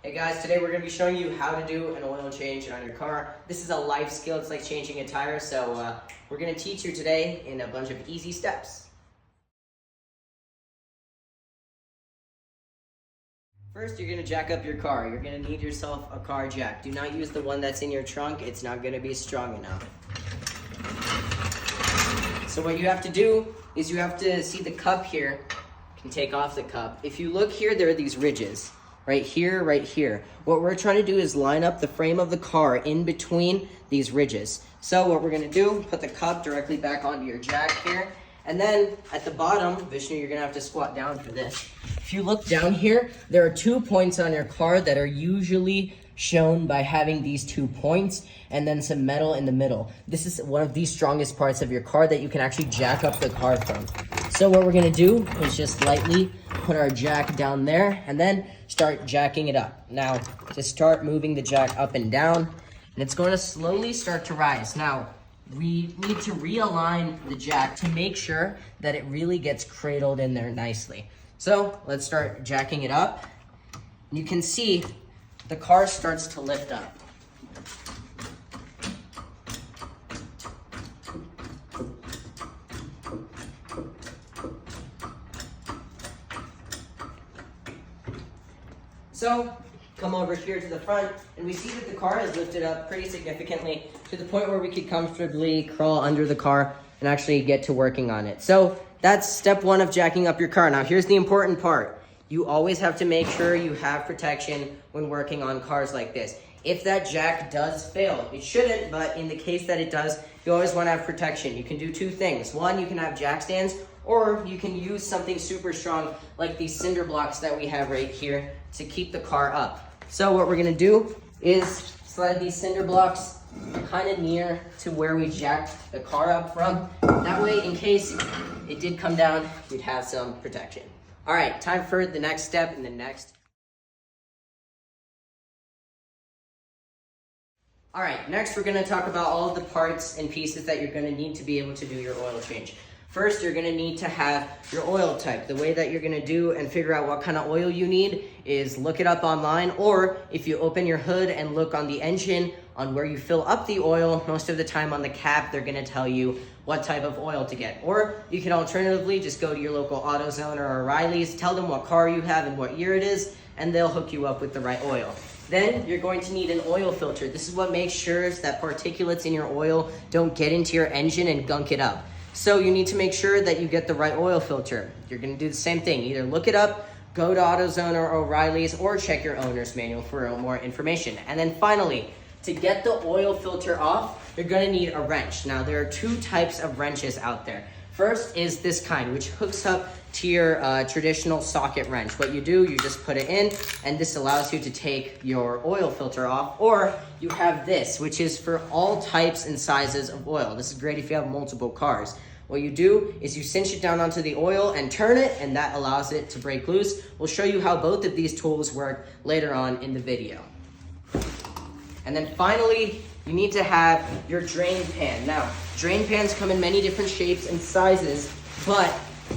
Hey guys, today we're going to be showing you how to do an oil change on your car. This is a life skill, it's like changing a tire, so we're going to teach you today in a bunch of easy steps. First, you're going to jack up your car. You're going to need yourself a car jack. Do not use the one that's in your trunk, it's not going to be strong enough. So what you have to do is you have to see the cup here. You can take off the cup. If you look here, there are these ridges. Right here, right here. What we're trying to do is line up the frame of the car in between these ridges. So what we're gonna do, put the cup directly back onto your jack here. And then at the bottom, Vishnu, you're gonna have to squat down for this. If you look down here, there are 2 points on your car that are usually shown by having these 2 points and then some metal in the middle. This is one of the strongest parts of your car that you can actually jack up the car from. So what we're gonna do is just lightly put our jack down there and then start jacking it up. Now, just start moving the jack up and down, and it's going to slowly start to rise. Now, we need to realign the jack to make sure that it really gets cradled in there nicely. So let's start jacking it up. You can see the car starts to lift up. So, come over here to the front, and we see that the car is lifted up pretty significantly to the point where we could comfortably crawl under the car and actually get to working on it. So, that's step 1 of jacking up your car. Now, here's the important part. You always have to make sure you have protection when working on cars like this. If that jack does fail, it shouldn't, but in the case that it does, you always want to have protection. You can do 2 things. 1, you can have jack stands, or you can use something super strong like these cinder blocks that we have right here to keep the car up. So what we're gonna do is slide these cinder blocks kind of near to where we jacked the car up from. That way, in case it did come down, we'd have some protection. All right, time for the next step and the next. All right, next we're gonna talk about all of the parts and pieces that you're gonna need to be able to do your oil change. First, you're gonna need to have your oil type. The way that you're gonna do and figure out what kind of oil you need is look it up online, or if you open your hood and look on the engine on where you fill up the oil, most of the time on the cap, they're gonna tell you what type of oil to get. Or you can alternatively just go to your local AutoZone or O'Reilly's, tell them what car you have and what year it is, and they'll hook you up with the right oil. Then you're going to need an oil filter. This is what makes sure that particulates in your oil don't get into your engine and gunk it up. So you need to make sure that you get the right oil filter. You're gonna do the same thing. Either look it up, go to AutoZone or O'Reilly's, or check your owner's manual for more information. And then finally, to get the oil filter off, you're gonna need a wrench. Now there are 2 types of wrenches out there. First is this kind, which hooks up to your traditional socket wrench. What you do, you just put it in, and this allows you to take your oil filter off. Or you have this, which is for all types and sizes of oil. This is great if you have multiple cars. What you do is you cinch it down onto the oil and turn it, and that allows it to break loose. We'll show you how both of these tools work later on in the video. And then finally, you need to have your drain pan. Now, drain pans come in many different shapes and sizes, but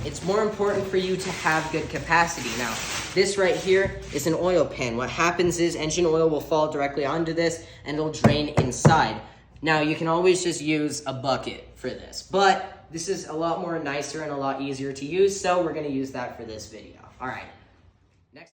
it's more important for you to have good capacity. Now, this right here is an oil pan. What happens is engine oil will fall directly onto this and it'll drain inside. Now, you can always just use a bucket for this, but this is a lot more nicer and a lot easier to use, so we're gonna use that for this video. All right, next.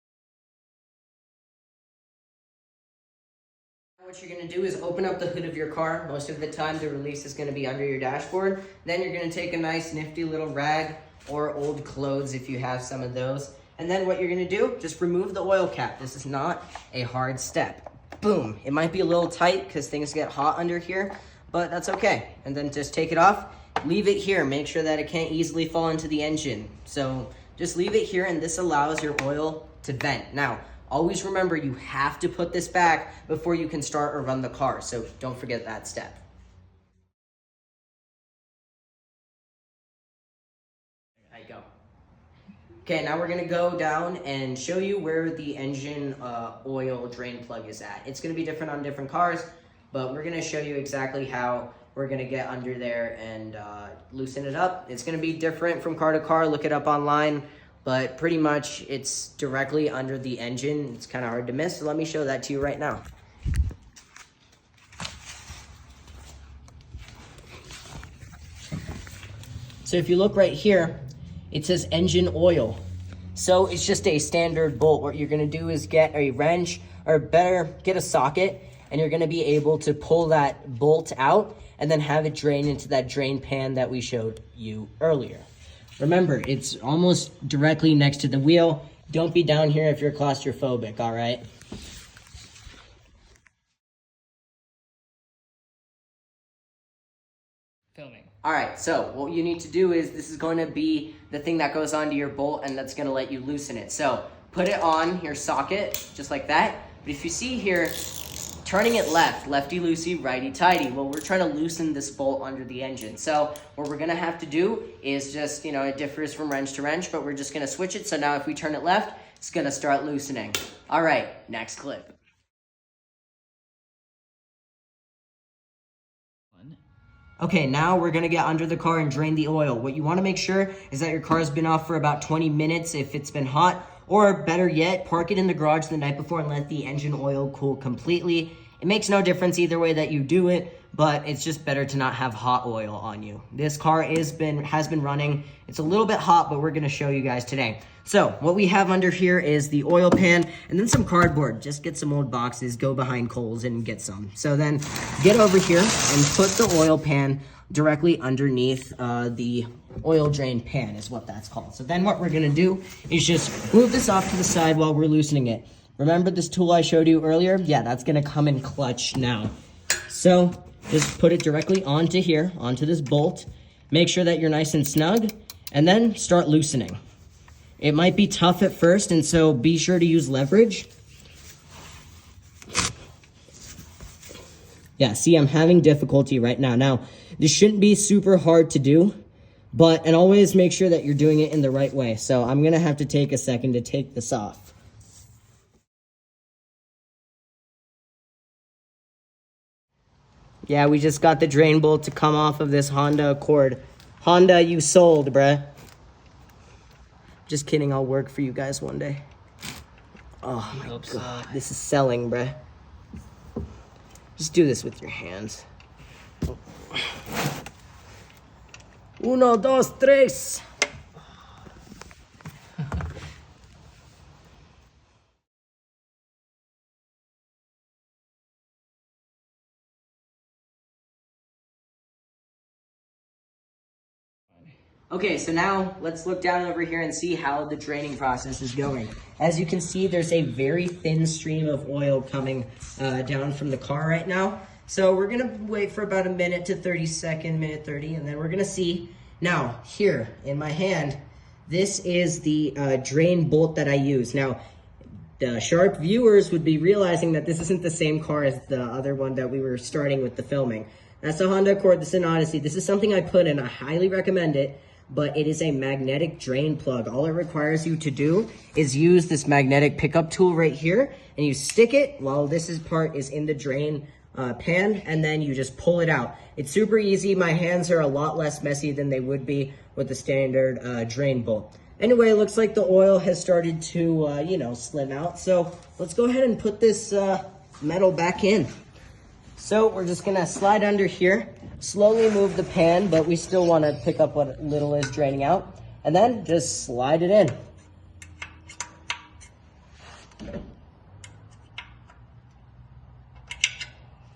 What you're gonna do is open up the hood of your car. Most of the time, the release is gonna be under your dashboard. Then you're gonna take a nice nifty little rag or old clothes if you have some of those. And then what you're gonna do, just remove the oil cap. This is not a hard step. Boom, it might be a little tight because things get hot under here, but that's okay. And then just take it off, leave it here. Make sure that it can't easily fall into the engine. So just leave it here, and this allows your oil to vent. Now, always remember you have to put this back before you can start or run the car, so don't forget that step. There you go. Okay, now we're gonna go down and show you where the engine oil drain plug is at. It's gonna be different on different cars, but we're gonna show you exactly how we're gonna get under there and loosen it up. It's gonna be different from car to car. Look it up online. but pretty much it's directly under the engine. It's kind of hard to miss, so let me show that to you right now. So if you look right here, it says engine oil. So it's just a standard bolt. What you're gonna do is get a wrench, or better, get a socket, and you're gonna be able to pull that bolt out and then have it drain into that drain pan that we showed you earlier. Remember, it's almost directly next to the wheel. Don't be down here if you're claustrophobic, all right? Filming. All right, so what you need to do is, this is going to be the thing that goes onto your bolt and that's gonna let you loosen it. So put it on your socket, just like that. But if you see here, turning it left, lefty-loosey, righty-tighty. Well, we're trying to loosen this bolt under the engine. So what we're gonna have to do is just, it differs from wrench to wrench, but we're just gonna switch it. So now if we turn it left, it's gonna start loosening. All right, next clip. Okay, now we're gonna get under the car and drain the oil. What you wanna make sure is that your car's been off for about 20 minutes if it's been hot, or better yet, park it in the garage the night before and let the engine oil cool completely. It makes no difference either way that you do it, but it's just better to not have hot oil on you. This car has been running. It's a little bit hot, but we're gonna show you guys today. So what we have under here is the oil pan and then some cardboard. Just get some old boxes, go behind Kohl's and get some. So then get over here and put the oil pan directly underneath the oil drain pan is what that's called. So then what we're gonna do is just move this off to the side while we're loosening it. Remember this tool I showed you earlier? Yeah, that's gonna come in clutch now. So just put it directly onto here, onto this bolt. Make sure that you're nice and snug, and then start loosening. It might be tough at first, and so be sure to use leverage. Yeah, see, I'm having difficulty right now. Now, this shouldn't be super hard to do, and always make sure that you're doing it in the right way. So I'm gonna have to take a second to take this off. Yeah, we just got the drain bolt to come off of this Honda Accord. Honda, you sold, bruh. Just kidding, I'll work for you guys one day. Oh my god, so. This is selling, bruh. Just do this with your hands. Uno, dos, tres. Okay, so now let's look down over here and see how the draining process is going. As you can see, there's a very thin stream of oil coming down from the car right now. So we're gonna wait for about a minute to 30 second, minute 30, and then we're gonna see. Now, here in my hand, this is the drain bolt that I use. Now, the sharp viewers would be realizing that this isn't the same car as the other one that we were starting with the filming. That's the Honda Accord, this is an Odyssey. This is something I put in, I highly recommend it. But it is a magnetic drain plug. All it requires you to do is use this magnetic pickup tool right here, and you stick it while this part is in the drain pan, and then you just pull it out. It's super easy. My hands are a lot less messy than they would be with the standard drain bolt. Anyway, it looks like the oil has started to, slim out. So let's go ahead and put this metal back in. So we're just gonna slide under here. Slowly move the pan, but we still want to pick up what little is draining out. And then just slide it in.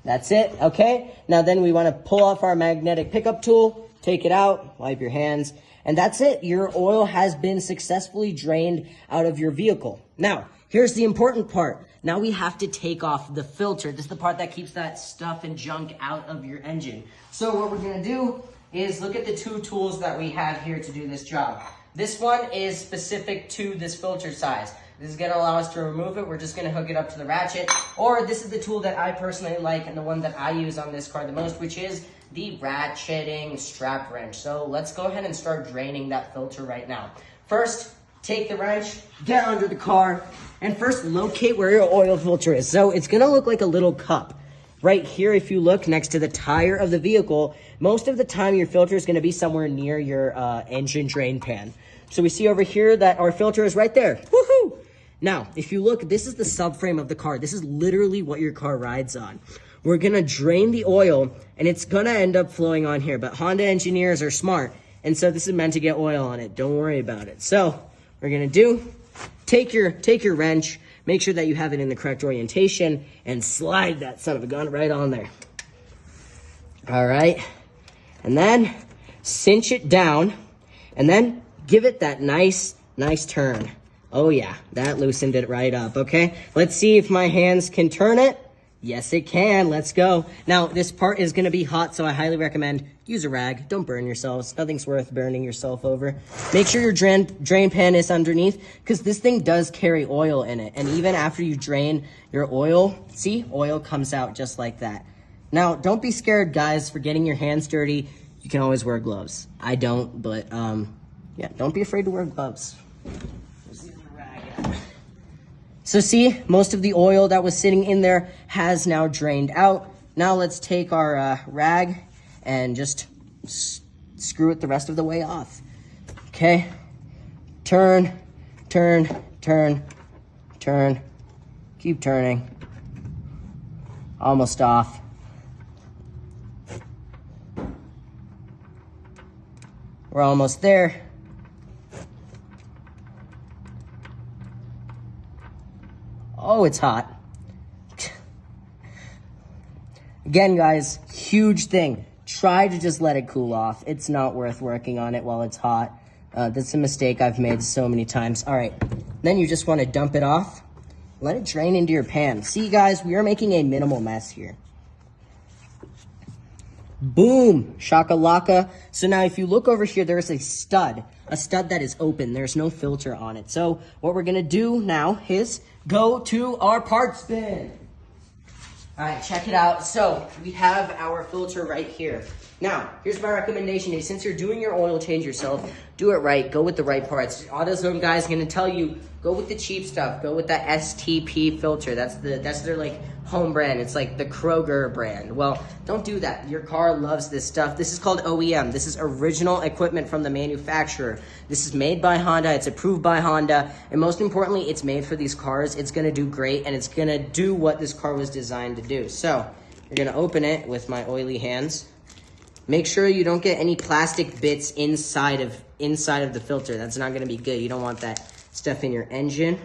That's it, okay? Now then we want to pull off our magnetic pickup tool, take it out, wipe your hands, and that's it. Your oil has been successfully drained out of your vehicle. Now, here's the important part. Now we have to take off the filter. This is the part that keeps that stuff and junk out of your engine. So what we're gonna do is look at the two tools that we have here to do this job. This one is specific to this filter size. This is gonna allow us to remove it. We're just gonna hook it up to the ratchet. Or this is the tool that I personally like and the one that I use on this car the most, which is the ratcheting strap wrench. So let's go ahead and start draining that filter right now. First, take the wrench, get under the car, and first locate where your oil filter is. So it's gonna look like a little cup. Right here, if you look next to the tire of the vehicle, most of the time your filter is gonna be somewhere near your engine drain pan. So we see over here that our filter is right there. Woohoo! Now, if you look, this is the subframe of the car. This is literally what your car rides on. We're gonna drain the oil and it's gonna end up flowing on here, but Honda engineers are smart. And so this is meant to get oil on it. Don't worry about it. So what we're gonna do, take your wrench, make sure that you have it in the correct orientation and slide that son of a gun right on there. All right. And then cinch it down and then give it that nice turn. Oh yeah, that loosened it right up, okay? Let's see if my hands can turn it. Yes, it can. Let's go. Now, this part is going to be hot, so I highly recommend use a rag. Don't burn yourselves. Nothing's worth burning yourself over. Make sure your drain pan is underneath because this thing does carry oil in it. And even after you drain your oil, see, oil comes out just like that. Now, don't be scared, guys, for getting your hands dirty. You can always wear gloves. I don't, but yeah, don't be afraid to wear gloves. So see, most of the oil that was sitting in there has now drained out. Now let's take our rag and just screw it the rest of the way off. Okay, turn, turn, turn, turn, keep turning. Almost off. We're almost there. Oh, it's hot. Again, guys, huge thing. Try to just let it cool off. It's not worth working on it while it's hot. That's a mistake I've made so many times. All right, then you just want to dump it off. Let it drain into your pan. See, guys, we are making a minimal mess here. Boom, shakalaka. So now if you look over here, there's a stud that is open. There's no filter on it. So what we're gonna do now is go to our parts bin. All right, check it out. So we have our filter right here. Now, here's my recommendation is since you're doing your oil change yourself, do it right, go with the right parts. AutoZone guys gonna tell you, go with the cheap stuff, go with that STP filter. That's their like home brand. It's like the Kroger brand. Well, don't do that. Your car loves this stuff. This is called OEM. This is original equipment from the manufacturer. This is made by Honda. It's approved by Honda. And most importantly, it's made for these cars. It's gonna do great and it's gonna do what this car was designed to do. So, you're gonna open it with my oily hands. Make sure you don't get any plastic bits inside of the filter. That's not gonna be good. You don't want that stuff in your engine.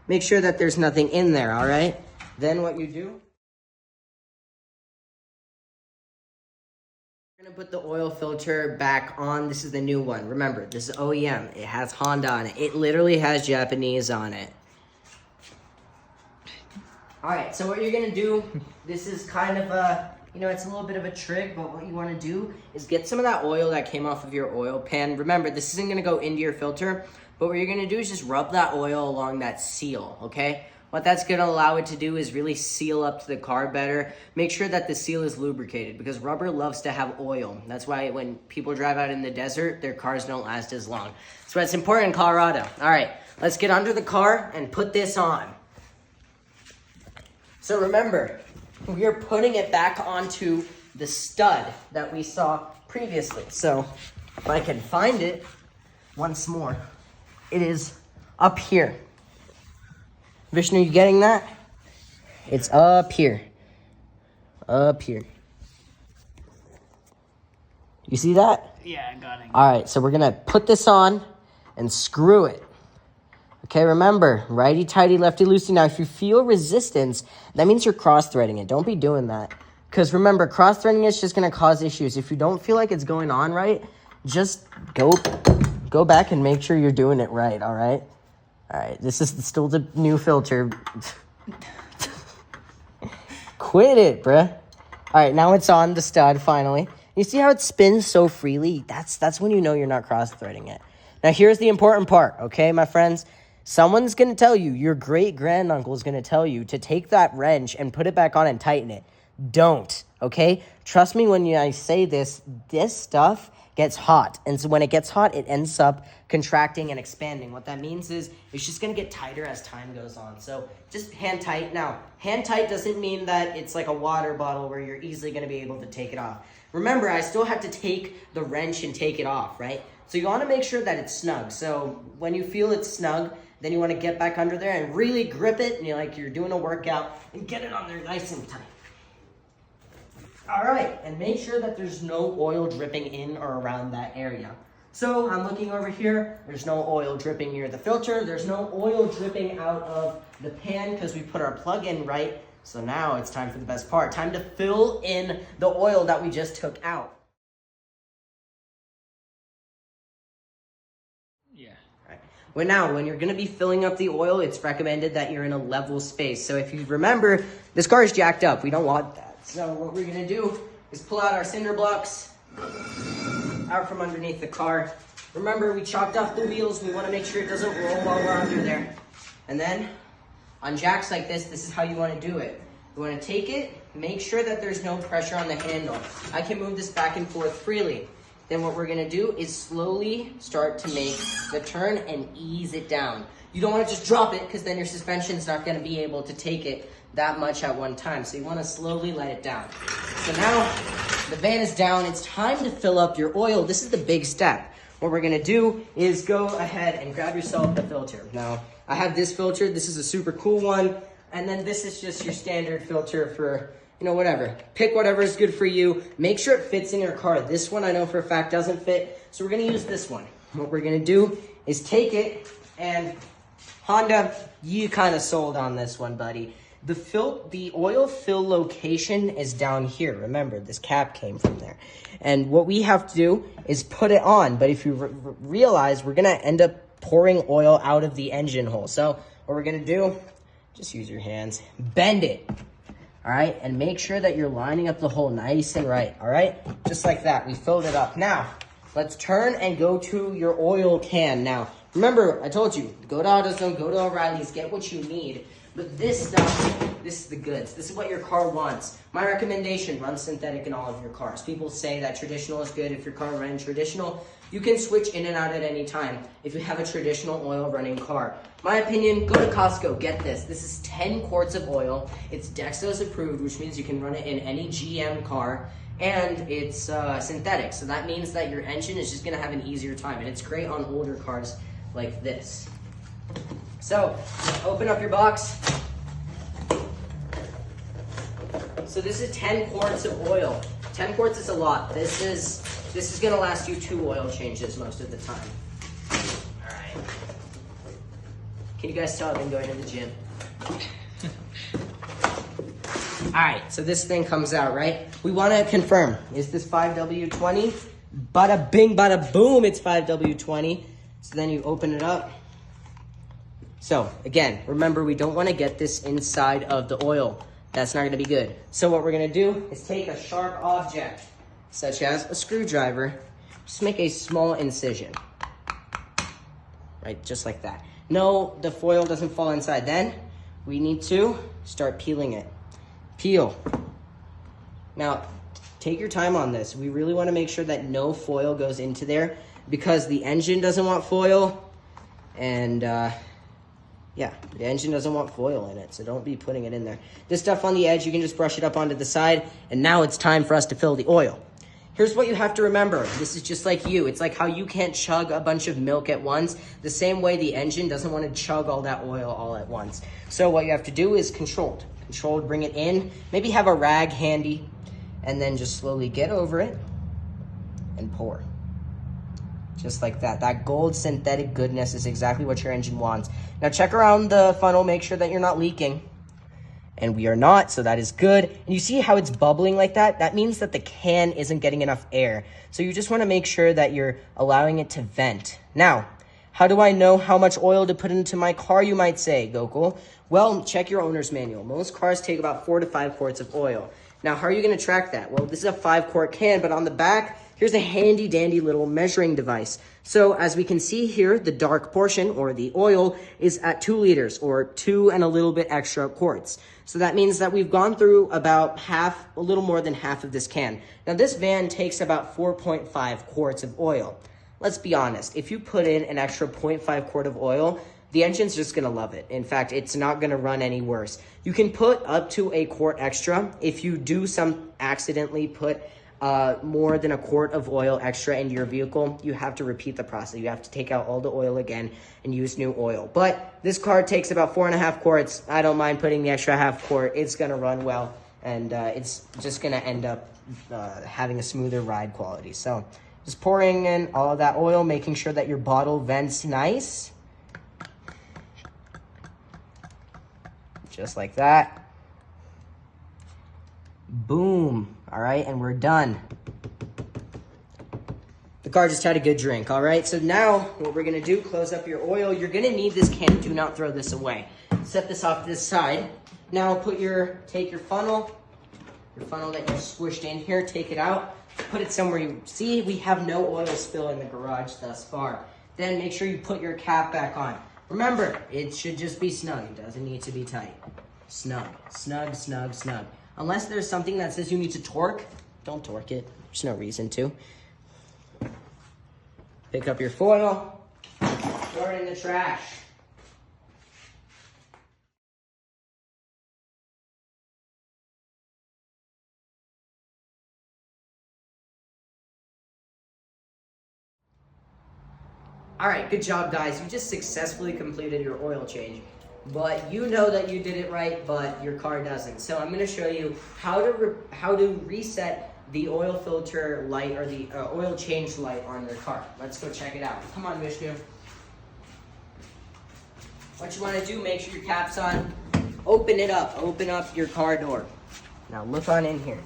Make sure that there's nothing in there, all right? Then what you do, you're gonna put the oil filter back on. This is the new one. Remember, this is OEM. It has Honda on it. It literally has Japanese on it. All right, so what you're gonna do, this is kind of a, you know, it's a little bit of a trick, but what you wanna do is get some of that oil that came off of your oil pan. Remember, this isn't gonna go into your filter, but what you're gonna do is just rub that oil along that seal, okay? What that's gonna allow it to do is really seal up to the car better. Make sure that the seal is lubricated because rubber loves to have oil. That's why when people drive out in the desert, their cars don't last as long. So it's important in Colorado. All right, let's get under the car and put this on. So remember, we are putting it back onto the stud that we saw previously. So if I can find it once more, it is up here. Vishnu, you getting that? It's up here. Up here. You see that? Yeah, I got it. All right, so we're going to put this on and screw it. Okay, remember, righty-tighty, lefty-loosey. Now, if you feel resistance, that means you're cross-threading it. Don't be doing that. Because remember, cross-threading is just going to cause issues. If you don't feel like it's going on right, just go back and make sure you're doing it right, all right? All right, this is still the new filter. Quit it, bruh. All right, now it's on the stud, finally. You see how it spins so freely? That's when you know you're not cross-threading it. Now, here's the important part, okay, my friends? Someone's going to tell you, your great-granduncle is going to tell you to take that wrench and put it back on and tighten it. Don't, okay? Trust me when I say this stuff gets hot. And so when it gets hot, it ends up contracting and expanding. What that means is it's just going to get tighter as time goes on. So just hand tight. Now, hand tight doesn't mean that it's like a water bottle where you're easily going to be able to take it off. Remember, I still have to take the wrench and take it off, right? So you want to make sure that it's snug. So when you feel it's snug, then you want to get back under there and really grip it, and you're doing a workout, and get it on there nice and tight. All right, and make sure that there's no oil dripping in or around that area. So I'm looking over here, there's no oil dripping near the filter, there's no oil dripping out of the pan because we put our plug in right. So now it's time for the best part, time to fill in the oil that we just took out. Yeah. Right. Well, now, when you're going to be filling up the oil, it's recommended that you're in a level space. So if you remember, this car is jacked up. We don't want that. So what we're going to do is pull out our cinder blocks out from underneath the car. Remember, we chopped off the wheels. We want to make sure it doesn't roll while we're under there. And then on jacks like this is how you want to do it. You want to take it, make sure that there's no pressure on the handle. I can move this back and forth freely. Then what we're going to do is slowly start to make the turn and ease it down. You don't want to just drop it because then your suspension's not going to be able to take it that much at one time. So you want to slowly let it down. So now the van is down. It's time to fill up your oil. This is the big step. What we're going to do is go ahead and grab yourself the filter. Now, I have this filter. This is a super cool one. And then this is just your standard filter for, whatever. Pick whatever is good for you. Make sure it fits in your car. This one I know for a fact doesn't fit. So we're going to use this one. What we're going to do is take it, and Honda, you kind of sold on this one, buddy. The oil fill location is down here. Remember, this cap came from there. And what we have to do is put it on. But if you realize, we're going to end up pouring oil out of the engine hole. So what we're going to do, just use your hands, bend it. All right, and make sure that you're lining up the hole nice and right. All right, just like that. We filled it up. Now, let's turn and go to your oil can. Now, remember, I told you, go to AutoZone, go to O'Reilly's, get what you need. But this stuff, this is the goods. This is what your car wants. My recommendation, run synthetic in all of your cars. People say that traditional is good if your car runs traditional. You can switch in and out at any time if you have a traditional oil running car. My opinion, go to Costco, get this. This is 10 quarts of oil. It's Dexos approved, which means you can run it in any GM car. And it's synthetic, so that means that your engine is just gonna have an easier time. And it's great on older cars like this. So, open up your box. So this is 10 quarts of oil. 10 quarts is a lot. This is gonna last you 2 oil changes most of the time. All right. Can you guys tell I've been going to the gym? All right, so this thing comes out, right? We wanna confirm, is this 5W20? Bada bing, bada boom, it's 5W20. So then you open it up. So again, remember, we don't want to get this inside of the oil. That's not going to be good. So what we're going to do is take a sharp object, such as a screwdriver, just make a small incision. Right, just like that. No, the foil doesn't fall inside. Then we need to start peeling it. Peel. Now, take your time on this. We really want to make sure that no foil goes into there because the engine doesn't want foil, and yeah, the engine doesn't want foil in it, so don't be putting it in there. This stuff on the edge, you can just brush it up onto the side, and now it's time for us to fill the oil. Here's what you have to remember. This is just like you. It's like how you can't chug a bunch of milk at once. The same way the engine doesn't want to chug all that oil all at once. So what you have to do is controlled. Controlled, bring it in. Maybe have a rag handy, and then just slowly get over it and pour. Just like that. That gold synthetic goodness is exactly what your engine wants. Now check around the funnel, make sure that you're not leaking. And we are not, so that is good. And you see how it's bubbling like that? That means that the can isn't getting enough air. So you just want to make sure that you're allowing it to vent. Now, how do I know how much oil to put into my car, you might say, Gokul? Well, check your owner's manual. Most cars take about 4 to 5 quarts of oil. Now, how are you going to track that? Well, this is a 5-quart can, but on the back, here's a handy dandy little measuring device. So as we can see here, the dark portion, or the oil, is at 2 liters, or 2 and a little bit extra quarts. So that means that we've gone through about half, a little more than half of this can. Now this van takes about 4.5 quarts of oil. Let's be honest, if you put in an extra 0.5 quart of oil, the engine's just gonna love it. In fact, it's not gonna run any worse. You can put up to a quart extra if you do accidentally put more than a quart of oil extra into your vehicle, you have to repeat the process. You have to take out all the oil again and use new oil. But this car takes about 4.5 quarts. I don't mind putting the extra half quart. It's going to run well, and it's just going to end up having a smoother ride quality. So just pouring in all of that oil, making sure that your bottle vents nice. Just like that. Boom. All right, and we're done. The car just had a good drink, all right? So now what we're gonna do, close up your oil. You're gonna need this can. Do not throw this away. Set this off to this side. Now take your funnel that you squished in here, take it out, put it somewhere you see. We have no oil spill in the garage thus far. Then make sure you put your cap back on. Remember, it should just be snug. It doesn't need to be tight. Snug, snug, snug, snug. Unless there's something that says you need to torque, don't torque it. There's no reason to. Pick up your foil, throw it in the trash. All right, good job, guys. You just successfully completed your oil change. But you know that you did it right, but your car doesn't. So I'm going to show you how to reset the oil filter light, or the oil change light on your car. Let's go check it out. Come on, Vishnu. What you want to do, make sure your cap's on. Open it up. Open up your car door. Now look on in here.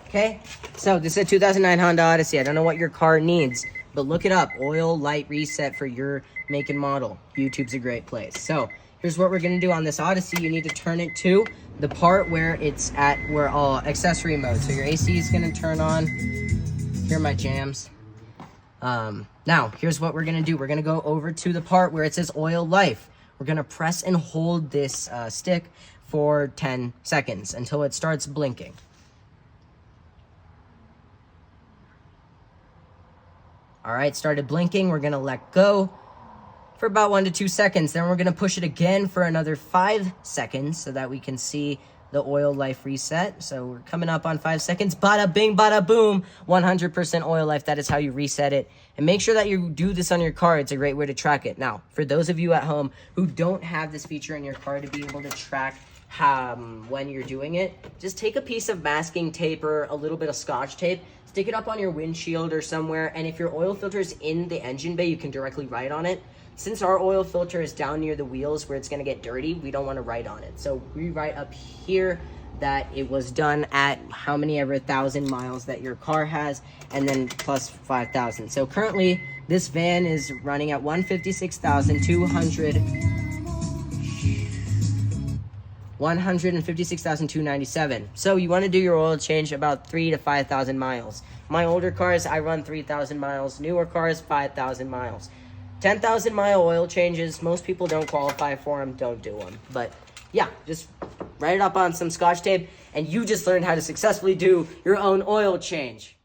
Okay? So this is a 2009 Honda Odyssey. I don't know what your car needs, but look it up. Oil light reset for your make and model. YouTube's a great place. So here's what we're gonna do on this Odyssey. You need to turn it to the part where it's at, where all accessory mode. So your AC is gonna turn on. Here are my jams. Now, here's what we're gonna do. We're gonna go over to the part where it says oil life. We're gonna press and hold this stick for 10 seconds until it starts blinking. All right, started blinking. We're gonna let go for about 1 to 2 seconds. Then we're gonna push it again for another 5 seconds so that we can see the oil life reset. So we're coming up on 5 seconds. Bada bing, bada boom. 100% oil life. That is how you reset it. And make sure that you do this on your car. It's a great way to track it. Now, for those of you at home who don't have this feature in your car to be able to track when you're doing it, just take a piece of masking tape or a little bit of Scotch tape, stick it up on your windshield or somewhere, and if your oil filter is in the engine bay, you can directly write on it. Since our oil filter is down near the wheels where it's going to get dirty, we don't want to write on it. So we write up here that it was done at how many ever 1,000 miles that your car has, and then plus 5,000. So currently, this van is running at 156,297. So you want to do your oil change about 3,000 to 5,000 miles. My older cars, I run 3,000 miles. Newer cars, 5,000 miles. 10,000 mile oil changes, most people don't qualify for them, don't do them. But yeah, just write it up on some Scotch tape, and you just learned how to successfully do your own oil change.